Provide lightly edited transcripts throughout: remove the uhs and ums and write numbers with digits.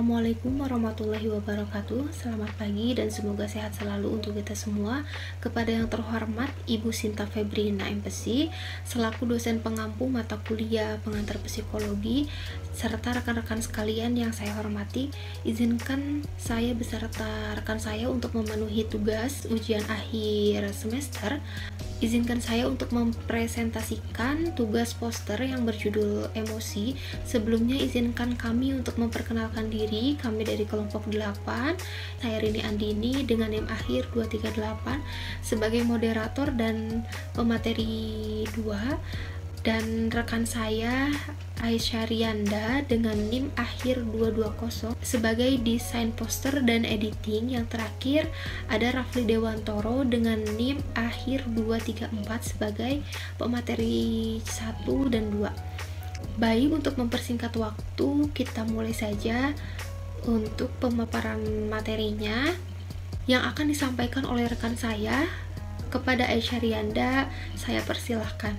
Assalamualaikum warahmatullahi wabarakatuh. Selamat pagi dan semoga sehat selalu untuk kita semua. Kepada yang terhormat Ibu Sinta Febrina MPC selaku dosen pengampu mata kuliah pengantar psikologi serta rekan-rekan sekalian yang saya hormati, izinkan saya beserta rekan saya untuk memenuhi tugas ujian akhir semester. Izinkan saya untuk mempresentasikan tugas poster yang berjudul emosi. Sebelumnya izinkan kami untuk memperkenalkan diri. Kami dari kelompok 8. Saya Rini Andini dengan NIM akhir 238 sebagai moderator dan pemateri 2, dan rekan saya Aisyah Rianda dengan NIM akhir 220 sebagai desain poster dan editing. Yang terakhir ada Rafli Dewantoro dengan NIM akhir 234 sebagai pemateri 1 dan 2. Baik, untuk mempersingkat waktu kita mulai saja untuk pemaparan materinya yang akan disampaikan oleh rekan saya. Kepada Aisyah Rianda saya persilahkan.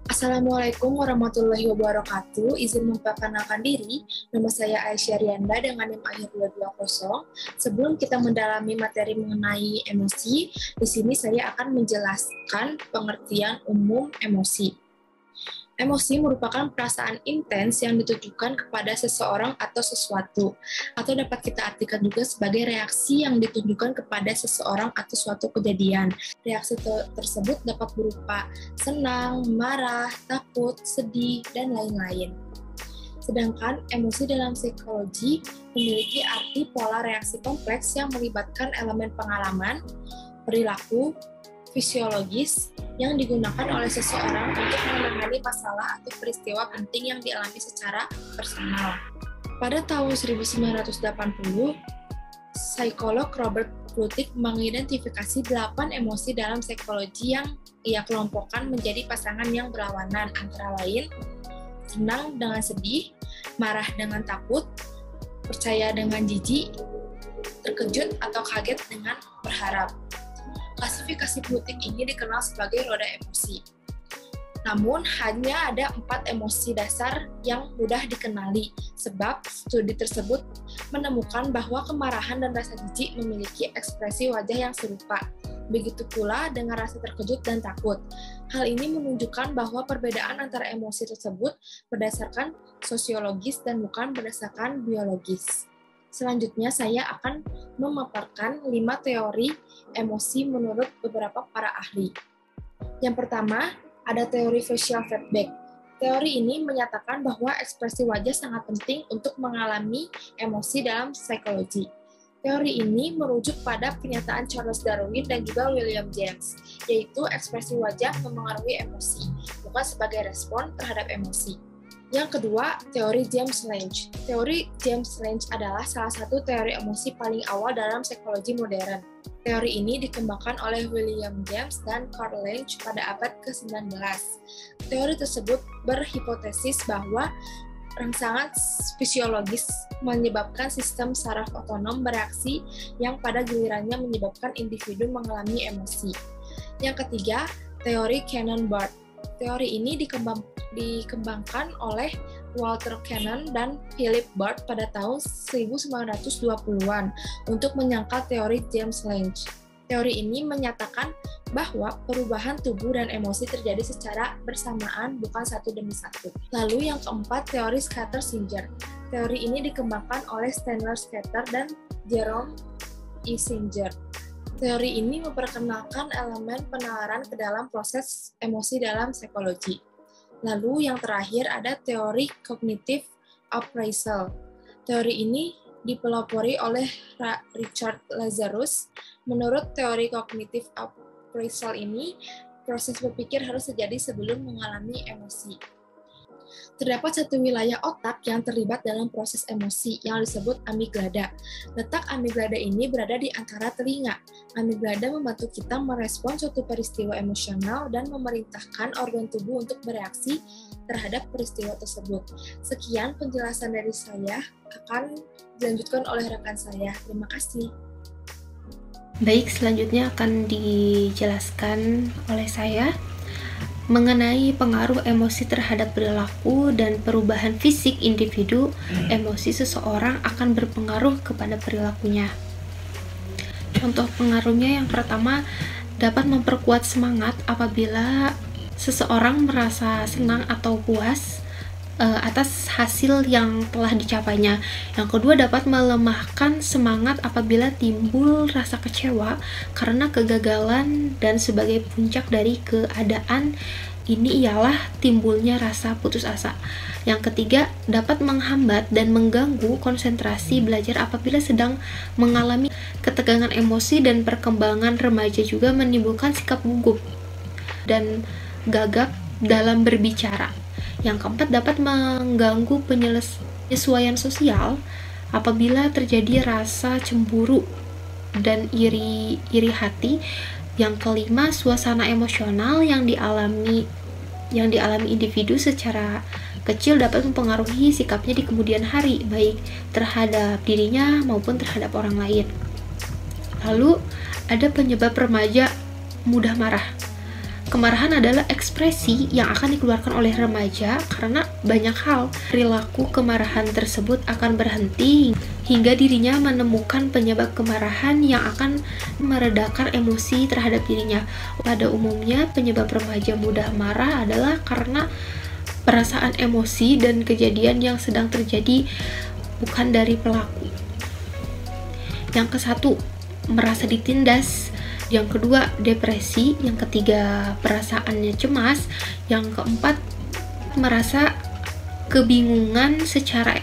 Assalamualaikum warahmatullahi wabarakatuh. Izin memperkenalkan diri, nama saya Aisyah Rianda dengan NIM akhir 220. Sebelum kita mendalami materi mengenai emosi, di sini saya akan menjelaskan pengertian umum emosi. Emosi merupakan perasaan intens yang ditujukan kepada seseorang atau sesuatu, atau dapat kita artikan juga sebagai reaksi yang ditujukan kepada seseorang atau suatu kejadian. Reaksi tersebut dapat berupa senang, marah, takut, sedih, dan lain-lain. Sedangkan emosi dalam psikologi memiliki arti pola reaksi kompleks yang melibatkan elemen pengalaman, perilaku, fisiologis yang digunakan oleh seseorang untuk menangani masalah atau peristiwa penting yang dialami secara personal. Pada tahun 1980, psikolog Robert Plutchik mengidentifikasi 8 emosi dalam psikologi yang ia kelompokkan menjadi pasangan yang berlawanan, antara lain senang dengan sedih, marah dengan takut, percaya dengan jijik, terkejut atau kaget dengan berharap. Klasifikasi Plutchik ini dikenal sebagai roda emosi. Namun, hanya ada 4 emosi dasar yang mudah dikenali, sebab studi tersebut menemukan bahwa kemarahan dan rasa jijik memiliki ekspresi wajah yang serupa. Begitu pula dengan rasa terkejut dan takut. Hal ini menunjukkan bahwa perbedaan antara emosi tersebut berdasarkan sosiologis dan bukan berdasarkan biologis. Selanjutnya, saya akan memaparkan 5 teori emosi menurut beberapa para ahli. Yang pertama, ada teori facial feedback. Teori ini menyatakan bahwa ekspresi wajah sangat penting untuk mengalami emosi dalam psikologi. Teori ini merujuk pada pernyataan Charles Darwin dan juga William James, yaitu ekspresi wajah memengaruhi emosi, bukan sebagai respon terhadap emosi. Yang kedua, teori James Lange. Teori James Lange adalah salah satu teori emosi paling awal dalam psikologi modern. Teori ini dikembangkan oleh William James dan Carl Lange pada abad ke-19. Teori tersebut berhipotesis bahwa rangsangan fisiologis menyebabkan sistem saraf otonom bereaksi yang pada gilirannya menyebabkan individu mengalami emosi. Yang ketiga, teori Cannon-Bard. Teori ini dikembangkan oleh Walter Cannon dan Philip Bard pada tahun 1920-an untuk menyangkal teori James Lange. Teori ini menyatakan bahwa perubahan tubuh dan emosi terjadi secara bersamaan, bukan satu demi satu. Lalu yang keempat, teori Scatter-Singer. Teori ini dikembangkan oleh Stanley Scatter dan Jerome E. Singer. Teori ini memperkenalkan elemen penalaran ke dalam proses emosi dalam psikologi. Lalu yang terakhir ada teori cognitive appraisal. Teori ini dipelopori oleh Richard Lazarus. Menurut teori cognitive appraisal ini, proses berpikir harus terjadi sebelum mengalami emosi. Terdapat satu wilayah otak yang terlibat dalam proses emosi yang disebut amigdala. Letak amigdala ini berada di antara telinga. Amigdala membantu kita merespon suatu peristiwa emosional dan memerintahkan organ tubuh untuk bereaksi terhadap peristiwa tersebut. Sekian penjelasan dari saya, akan dilanjutkan oleh rekan saya. Terima kasih. Baik, selanjutnya akan dijelaskan oleh saya. mengenai pengaruh emosi terhadap perilaku dan perubahan fisik individu. Emosi seseorang akan berpengaruh kepada perilakunya. Contoh pengaruhnya yang pertama, dapat memperkuat semangat apabila seseorang merasa senang atau puas atas hasil yang telah dicapainya. Yang kedua, dapat melemahkan semangat apabila timbul rasa kecewa karena kegagalan, dan sebagai puncak dari keadaan ini ialah timbulnya rasa putus asa. Yang ketiga, dapat menghambat dan mengganggu konsentrasi belajar apabila sedang mengalami ketegangan emosi, dan perkembangan remaja juga menimbulkan sikap gugup dan gagap dalam berbicara. Yang keempat, dapat mengganggu penyesuaian sosial apabila terjadi rasa cemburu dan iri hati. Yang kelima, suasana emosional yang dialami individu secara kecil dapat mempengaruhi sikapnya di kemudian hari, baik terhadap dirinya maupun terhadap orang lain. Lalu, ada penyebab remaja mudah marah. Kemarahan adalah ekspresi yang akan dikeluarkan oleh remaja karena banyak hal. Perilaku kemarahan tersebut akan berhenti hingga dirinya menemukan penyebab kemarahan yang akan meredakan emosi terhadap dirinya. Pada umumnya, penyebab remaja mudah marah adalah karena perasaan emosi dan kejadian yang sedang terjadi, bukan dari pelaku. Yang ke-1, merasa ditindas. Yang kedua, depresi. Yang ketiga, perasaannya cemas. Yang keempat, merasa kebingungan secara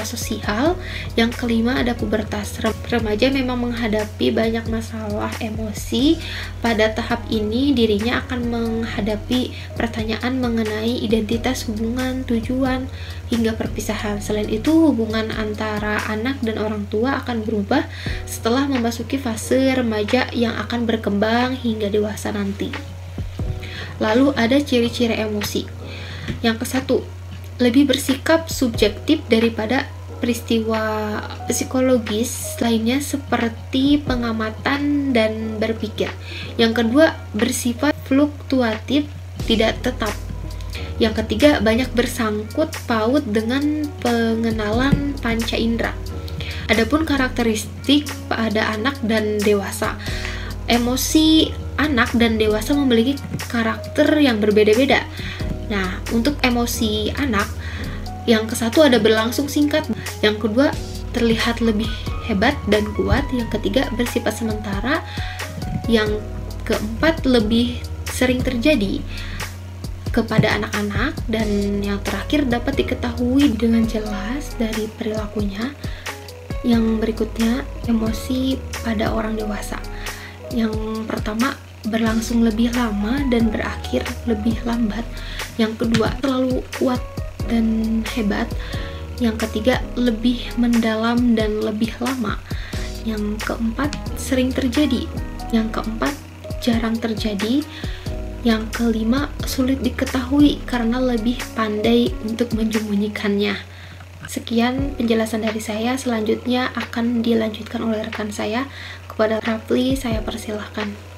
sosial. Yang kelima, ada pubertas. Remaja memang menghadapi banyak masalah emosi. Pada tahap ini, dirinya akan menghadapi pertanyaan mengenai identitas, hubungan, tujuan, hingga perpisahan. Selain itu, hubungan antara anak dan orang tua akan berubah setelah memasuki fase remaja yang akan berkembang hingga dewasa nanti. Lalu ada ciri-ciri emosi. Yang ke-1, lebih bersikap subjektif daripada peristiwa psikologis lainnya seperti pengamatan dan berpikir. Yang kedua, bersifat fluktuatif, tidak tetap. Yang ketiga, banyak bersangkut paut dengan pengenalan panca indera. Adapun karakteristik pada anak dan dewasa, emosi anak dan dewasa memiliki karakter yang berbeda-beda. Nah, untuk emosi anak, yang ke-1 ada berlangsung singkat, yang kedua terlihat lebih hebat dan kuat, yang ketiga bersifat sementara, yang keempat lebih sering terjadi kepada anak-anak, dan yang terakhir dapat diketahui dengan jelas dari perilakunya. Yang berikutnya, emosi pada orang dewasa. Yang pertama, berlangsung lebih lama dan berakhir lebih lambat. Yang kedua, terlalu kuat dan hebat. Yang ketiga, lebih mendalam dan lebih lama. Yang keempat, sering terjadi. Yang keempat, jarang terjadi. Yang kelima, sulit diketahui karena lebih pandai untuk menyembunyikannya. Sekian penjelasan dari saya. Selanjutnya akan dilanjutkan oleh rekan saya. Kepada Rafli, saya persilahkan.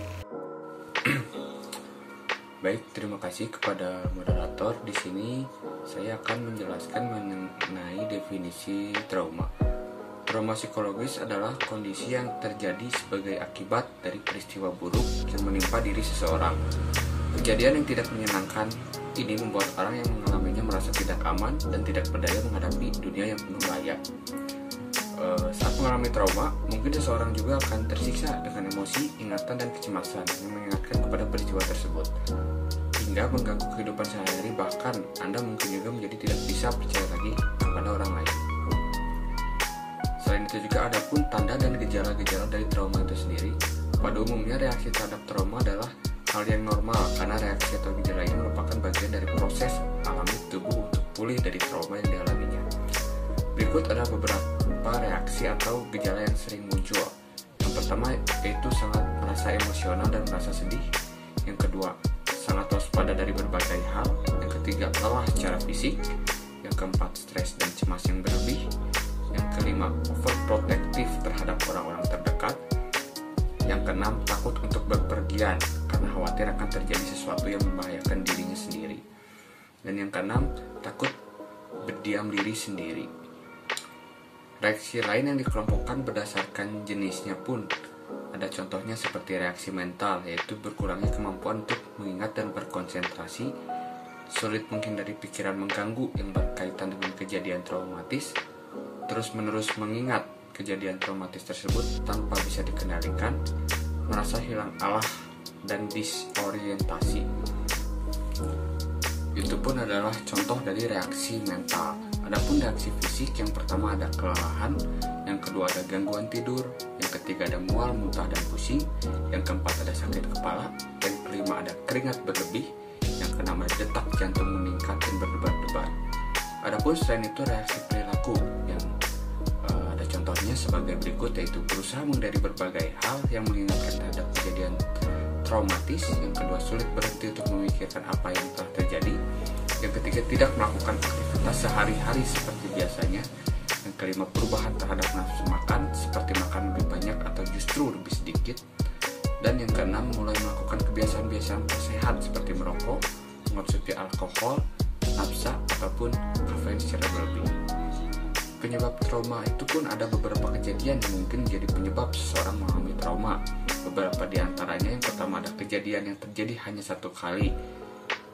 Baik, terima kasih kepada moderator. Di sini saya akan menjelaskan mengenai definisi trauma. Trauma psikologis adalah kondisi yang terjadi sebagai akibat dari peristiwa buruk yang menimpa diri seseorang. Kejadian yang tidak menyenangkan ini membuat orang yang mengalaminya merasa tidak aman dan tidak berdaya menghadapi dunia yang penuh bahaya. Saat mengalami trauma, mungkin seseorang juga akan tersiksa dengan emosi, ingatan, dan kecemasan yang mengingatkan kepada peristiwa tersebut, hingga mengganggu kehidupan sehari-hari. Bahkan Anda mungkin juga menjadi tidak bisa percaya lagi kepada orang lain. Selain itu juga ada pun tanda dan gejala-gejala dari trauma itu sendiri. Pada umumnya reaksi terhadap trauma adalah hal yang normal, karena reaksi atau gejala ini merupakan bagian dari proses alami tubuh untuk pulih dari trauma yang dialaminya. Berikut ada beberapa reaksi atau gejala yang sering muncul. Yang pertama yaitu sangat merasa emosional dan merasa sedih. Yang kedua, sangat waspada dari berbagai hal. Yang ketiga, lelah secara fisik. Yang keempat, stres dan cemas yang berlebih. Yang kelima, overprotective terhadap orang-orang terdekat. Yang keenam, takut untuk berpergian karena khawatir akan terjadi sesuatu yang membahayakan dirinya sendiri. Dan yang keenam, takut berdiam diri sendiri. Reaksi lain yang dikelompokkan berdasarkan jenisnya pun ada, contohnya seperti reaksi mental, yaitu berkurangnya kemampuan untuk mengingat dan berkonsentrasi, sulit menghindari pikiran mengganggu yang berkaitan dengan kejadian traumatis, terus-menerus mengingat kejadian traumatis tersebut tanpa bisa dikendalikan, merasa hilang arah dan disorientasi. Itu pun adalah contoh dari reaksi mental. Adapun reaksi fisik, yang pertama ada kelelahan, yang kedua ada gangguan tidur, yang ketiga ada mual, muntah dan pusing, yang keempat ada sakit kepala, yang kelima ada keringat berlebih, yang keenam ada detak jantung meningkat dan berdebar-debar. Adapun selain itu reaksi perilaku, yang ada contohnya sebagai berikut, yaitu berusaha menghindari berbagai hal yang mengingatkan terhadap kejadian traumatis, yang kedua sulit berhenti untuk memikirkan apa yang telah terjadi, yang ketiga tidak melakukan aktivitas sehari-hari seperti biasanya, yang kelima perubahan terhadap nafsu makan seperti makan lebih banyak atau justru lebih sedikit, dan yang keenam mulai melakukan kebiasaan-kebiasaan sehat seperti merokok, mengonsumsi alkohol, nafsa ataupun kafein secara berlebih. Penyebab trauma itu pun ada beberapa kejadian yang mungkin menjadi penyebab seseorang mengalami trauma. Beberapa di antaranya, yang pertama ada kejadian yang terjadi hanya satu kali.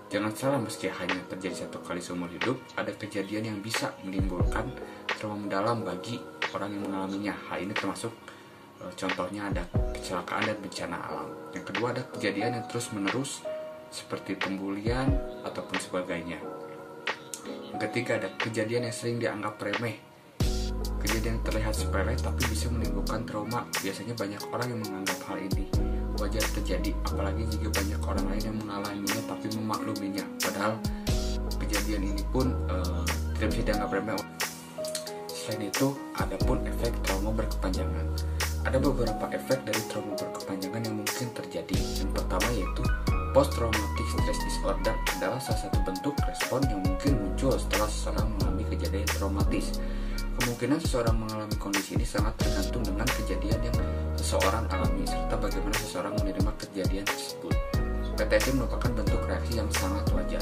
Jangan salah, meski hanya terjadi satu kali seumur hidup, ada kejadian yang bisa menimbulkan trauma mendalam bagi orang yang mengalaminya. Hal ini termasuk contohnya ada kecelakaan dan bencana alam. Yang kedua ada kejadian yang terus-menerus seperti pembulian ataupun sebagainya. Yang ketiga ada kejadian yang sering dianggap remeh. Kejadian yang terlihat sepele tapi bisa menimbulkan trauma. Biasanya banyak orang yang menganggap hal ini wajar terjadi, apalagi jika banyak orang lain yang mengalaminya tapi memakluminya. Padahal kejadian ini pun tidak bisa dianggap remeh. Selain itu, ada pun efek trauma berkepanjangan. Ada beberapa efek dari trauma berkepanjangan yang mungkin terjadi. Yang pertama yaitu post-traumatic stress disorder adalah salah satu bentuk respon yang mungkin muncul setelah seseorang mengalami kejadian traumatis. Kemungkinan seseorang mengalami kondisi ini sangat tergantung dengan kejadian yang seseorang alami serta bagaimana seseorang menerima kejadian tersebut. PTSD merupakan bentuk reaksi yang sangat wajar.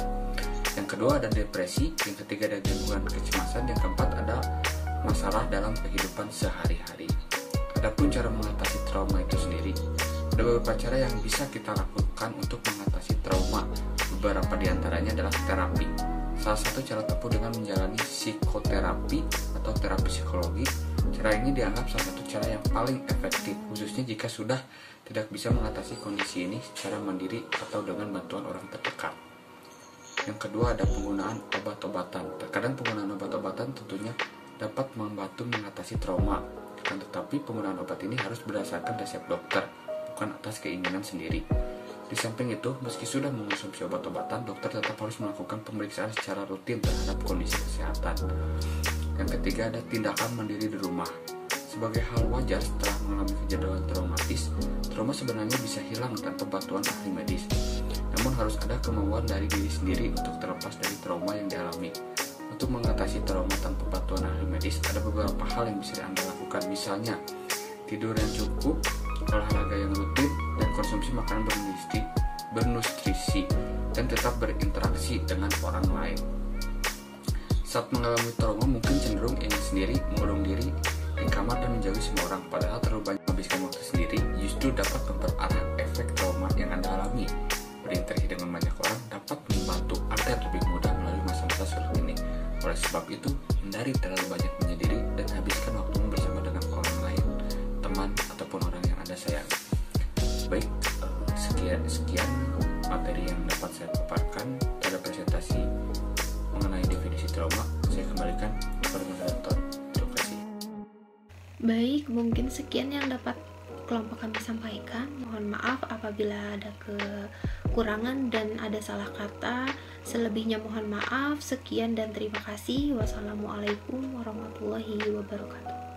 Yang kedua ada depresi, yang ketiga ada gangguan kecemasan, yang keempat ada masalah dalam kehidupan sehari-hari. Adapun cara mengatasi trauma itu sendiri, ada beberapa cara yang bisa kita lakukan untuk mengatasi trauma. Beberapa di antaranya adalah terapi. Salah satu cara tempuh dengan menjalani psikoterapi atau terapi psikologi. Cara ini dianggap salah satu cara yang paling efektif, khususnya jika sudah tidak bisa mengatasi kondisi ini secara mandiri atau dengan bantuan orang terdekat. Yang kedua ada penggunaan obat-obatan. Terkadang penggunaan obat-obatan tentunya dapat membantu mengatasi trauma, akan tetapi penggunaan obat ini harus berdasarkan resep dokter, bukan atas keinginan sendiri. Di samping itu, meski sudah mengonsumsi obat-obatan, dokter tetap harus melakukan pemeriksaan secara rutin terhadap kondisi kesehatan. Yang ketiga ada tindakan mandiri di rumah. Sebagai hal wajar setelah mengalami kejadian traumatis, trauma sebenarnya bisa hilang tanpa bantuan ahli medis. Namun harus ada kemauan dari diri sendiri untuk terlepas dari trauma yang dialami. Untuk mengatasi trauma tanpa bantuan ahli medis, ada beberapa hal yang bisa Anda lakukan, misalnya tidur yang cukup, olahraga yang rutin, dan konsumsi makanan bernutrisi dan tetap berinteraksi dengan orang lain. Saat mengalami trauma mungkin cenderung ingin sendiri, mengurung diri di kamar dan menjauhi semua orang, padahal terlalu banyak menghabiskan waktu sendiri justru dapat memperparah efek trauma yang Anda alami. Berinteraksi dengan banyak orang dapat membantu agar lebih mudah melalui masa-masa sulit ini. Oleh sebab itu, hindari terlalu banyak menyendiri dan habiskan waktumu bersama dengan orang lain, teman ataupun orang yang Anda sayangi. Baik, sekian materi yang dapat saya paparkan pada presentasi mengenai definisi trauma. Saya kembalikan kepada moderator. Terima kasih. Baik, mungkin sekian yang dapat kelompok kami sampaikan. Mohon maaf apabila ada kekurangan dan ada salah kata. Selebihnya mohon maaf. Sekian dan terima kasih. Wassalamualaikum warahmatullahi wabarakatuh.